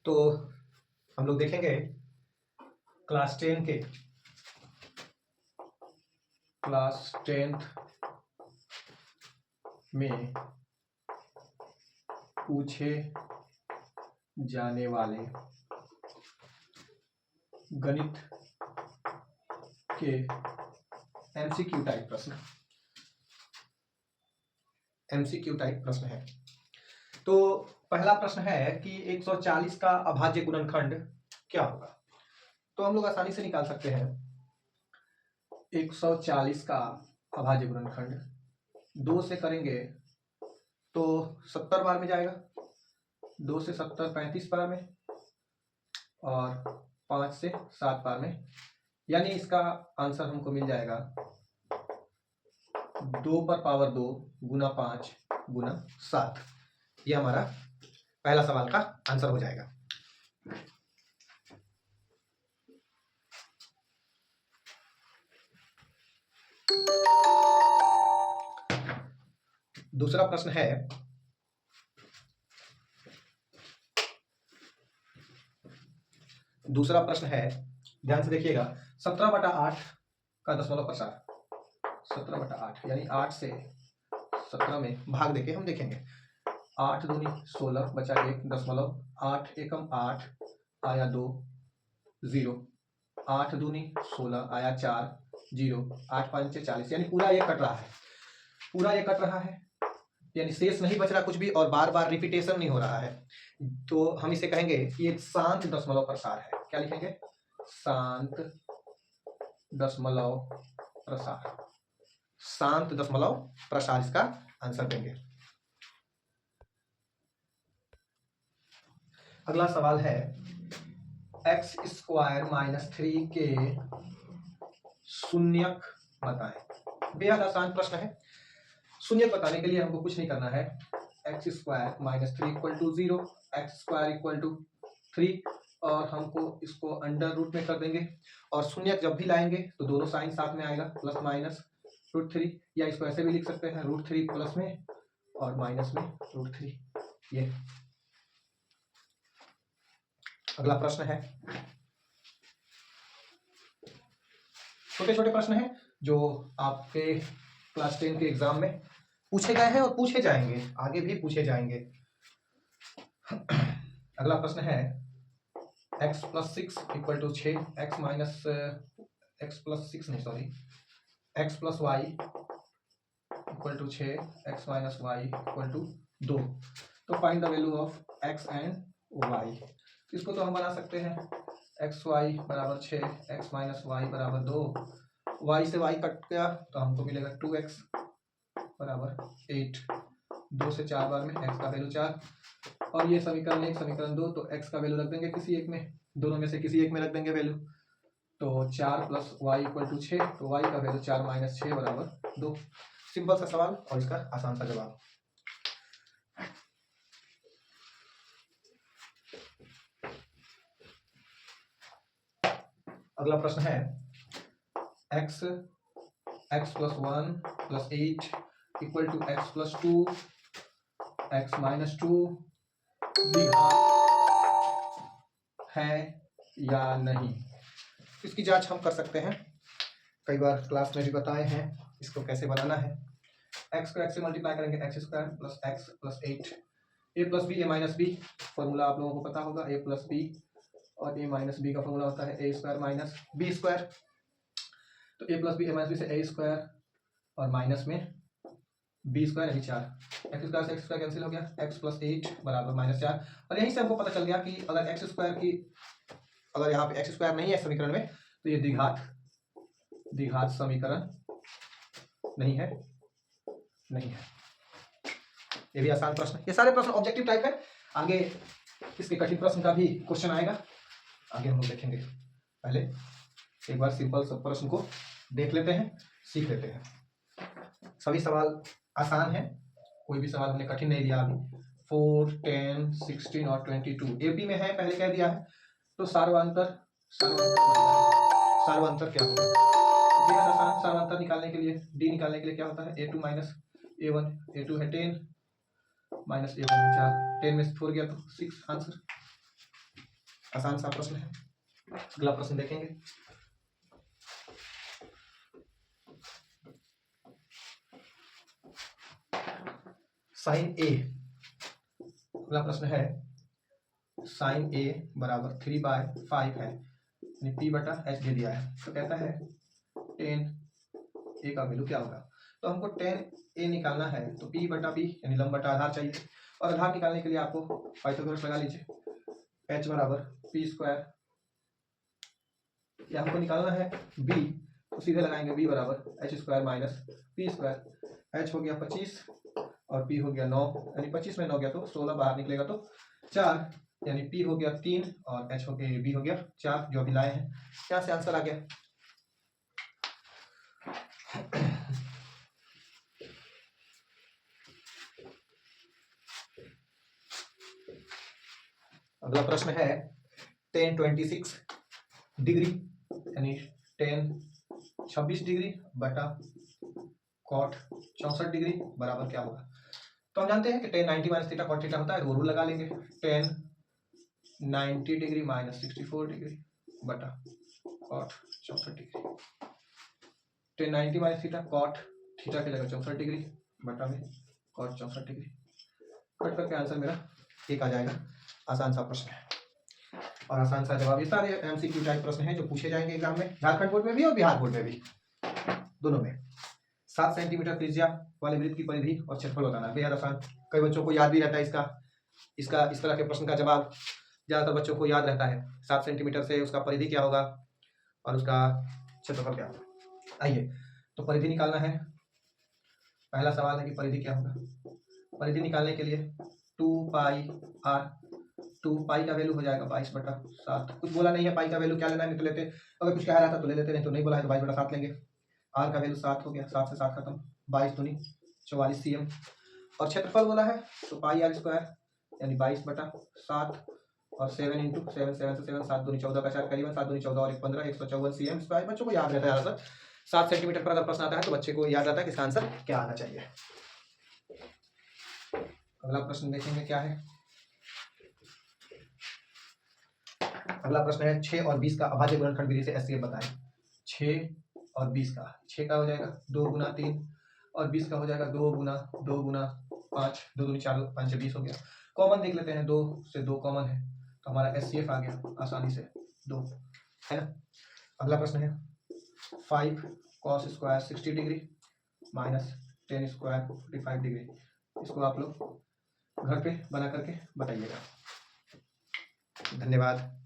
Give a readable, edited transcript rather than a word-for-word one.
तो हम लोग देखेंगे क्लास 10th में पूछे जाने वाले गणित के एमसीक्यू टाइप प्रश्न है। तो पहला प्रश्न है कि 140 का अभाज्य गुणनखंड क्या होगा। तो हम लोग आसानी से निकाल सकते हैं 140 का अभाज्य गुणनखंड। 2 से करेंगे तो 70 बार में जाएगा, 2 से 70 35 बार में, और 5 से 7 बार में, यानी इसका आंसर हमको मिल जाएगा 2 पर पावर 2 गुना 5 गुना 7। यह हमारा पहला सवाल का आंसर हो जाएगा। दूसरा प्रश्न है, ध्यान से देखिएगा, 17/8 का दशमलव प्रसार, 17/8 यानी 8 से 17 में भाग देके हम देखेंगे। 8 दूनी 16 बचा 1 दशमलव, 8 एकम 8 आया 2 0, 8 दूनी 16 आया 4 0, 8 5 40, यानी पूरा ये कट रहा है, यानी शेष नहीं बच रहा कुछ भी, और बार बार रिपीटेशन नहीं हो रहा है। तो हम इसे कहेंगे कि एक शांत दशमलव प्रसार है। क्या लिखेंगे? शांत दशमलव प्रसार इसका आंसर देंगे। अगला सवाल है, x² - 3 के शून्यक बताएं। बेहद आसान प्रश्न है। शून्यक बताने के लिए हमको कुछ नहीं करना है। x² - 3 = 0, x² = 3, और हमको इसको अंडर रूट में कर देंगे, और शून्यक जब भी लाएंगे तो दोनों साइन साथ में आएगा, प्लस माइनस √3, या इसको ऐसे भी लिख सकते हैं, √3 प्लस में और माइनस में √3। ये अगला प्रश्न है। छोटे छोटे प्रश्न हैं जो आपके क्लास 10 के एग्जाम में पूछे गए हैं और पूछे जाएंगे, आगे भी पूछे जाएंगे। अगला प्रश्न है, x + 6 = 6, x + 6 नहीं, x + y = 6, x - y = 2। तो find the value of x and y। इसको तो हम बना सकते हैं, xy = 6, x - y = 2, y से y कट गया तो हमको मिलेगा 2x = 8, 2 से 4 बार में x का वैल्यू 4, और ये समीकरण 1 समीकरण 2, तो x का वैल्यू रख देंगे किसी एक में, दोनों में से किसी एक में रख देंगे वैल्यू, तो 4 + y = 6, तो y का वैल्यू 4 - 6 = 2। सिंपल सा सवाल और इसका आसान सा जवाब। अगला प्रश्न है, x + 1 + 8 = x + 2 x - 2 है या नहीं। इसकी जांच हम कर सकते हैं, कई बार क्लास में भी बताए हैं इसको कैसे बनाना है। x को x से मल्टीप्लाई करेंगे, x² + x + 8, a + b a - b, formula आप लोगों को पता होगा, a + b और a - b का फॉर्मूला होता है a² - b²। तो a + b a - b से a² और माइनस में b² यानी 4, x² से x² कैंसिल हो गया, x + 8 = -4, और यहीं से हमको पता चल गया कि अगर अगर यहाँ पे x² नहीं है समीकरण में, तो ये द्विघात समीकरण नहीं है। ये भी आसान प्रश्न, ये सारे प्रश्न ऑब्जेक्टिव टाइप है। आगे इसके कठिन प्रश्न का भी क्वेश्चन आएगा, आगे हम लोग देखेंगे। पहले एक बार सिंपल सब प्रश्न को देख लेते हैं, सीख लेते हैं। सभी सवाल आसान है, कोई भी सवाल हमने कठिन नहीं दिया अभी। 4, 10, 16 और 22 एपी में है, पहले कह दिया है। तो सार्वंतर क्या होगा? बेहद आसान। सार्वंतर निकालने के लिए, डी निकालने के लिए क्या होता है, a2 - a1, a2 है 10 - a1 है 4, 10 में से 4 गया तो 6 आंसर। आसान सा प्रश्न है। अगला प्रश्न देखेंगे। साइन ए, अगला प्रश्न है साइन ए बराबर 3/5 है, यानी पी बटा एच दे दिया है। तो कहता है टेन ए का वैल्यू क्या होगा। तो हमको टेन ए निकालना है तो पी बटा पी यानी लंब बटा आधार चाहिए, और आधार निकालने के लिए आपको पाइथागोरस लगा लीजिए। एच बराबर पी स्क्वायर, या हमको निकालना है बी, तो सीधे लगाएंगे बी बराबर H square minus P square. H हो गया 25 और पी हो गया 9, यानी 25 में 9 गया तो 16 बाहर निकलेगा तो 4, यानी पी हो गया 3 और एच हो गया बी हो गया 4, जो अभी लाए हैं। यहाँ से आंसर आ गया। अगला प्रश्न है tan 26 डिग्री यानी tan 26 डिग्री बटा cot 64 डिग्री बराबर क्या होगा। तो हम जानते हैं कि tan 90 minus theta cot theta होता है, रूल लगा लेंगे। tan 90 डिग्री माइनस 64 डिग्री बटा cot 64 degree. tan 90 minus theta cot theta की जगह 64 डिग्री बटा में cot 64 डिग्री। कट करके आंसर मेरा एक आ जाएगा। आसान सा प्रश्न है और आसान सा जवाब। ये सारे एमसीक्यू टाइप प्रश्न हैं जो पूछे जाएंगे एग्जाम में, झारखंड बोर्ड में भी और बिहार बोर्ड में भी, दोनों में। 7 सेंटीमीटर त्रिज्या वाले वृत्त की परिधि और क्षेत्रफल बताना है। बेहद आसान, कई बच्चों को याद भी रहता है इसका इस तरह के प्रश्न का जवाब ज्यादातर बच्चों को याद रहता है। 7 सेंटीमीटर से उसका परिधि क्या होगा और उसका क्षेत्रफल क्या होगा। आइए तो परिधि निकालना है। पहला सवाल है कि परिधि क्या होगा। परिधि निकालने के लिए 2 पाई r, 2 पाई का वैल्यू हो जाएगा 22/7। कुछ बोला नहीं है पाई का वैल्यू क्या लेना है, नहीं तो लेते, अगर कुछ कह रहा था तो ले लेते, नहीं तो नहीं बोला है तो 22/7 लेंगे। r का वैल्यू 7 हो गया, 7 से 7 खत्म, 22 दूनी 44 cm। और क्षेत्रफल बोला है तो पाई r स्क्वायर यानी 22/7 और 7 इंटू 7 से 7 7 दूनी 14 का 4 करीबन 7 दूनी 14 और 1 15 154 cm स्क्वायर। बच्चों को याद रहता है आंसर। 7 सेंटीमीटर पर अगर प्रश्न आता है तो बच्चे को याद आता है कि इसका आंसर क्या आना चाहिए। अगला प्रश्न देखेंगे क्या है। अगला प्रश्न है 6 और 20 का अभाज्य गुणनखंड विधि से एचसीएफ बताएं। 6 और 20 का, 6 का हो जाएगा 2 गुना 3 और 20 का हो जाएगा 2 गुना 5, 2 दूनी 4 5 से 20 हो गया। कॉमन देख लेते हैं, 2 से 2 कॉमन है तो हमारा एचसीएफ आ गया आसानी से 2, है ना। अगला प्रश्न है 5 cos square 60 degree minus 10 square 45 degree. इसको आप लोग घर पे बना करके बताइएगा। धन्यवाद।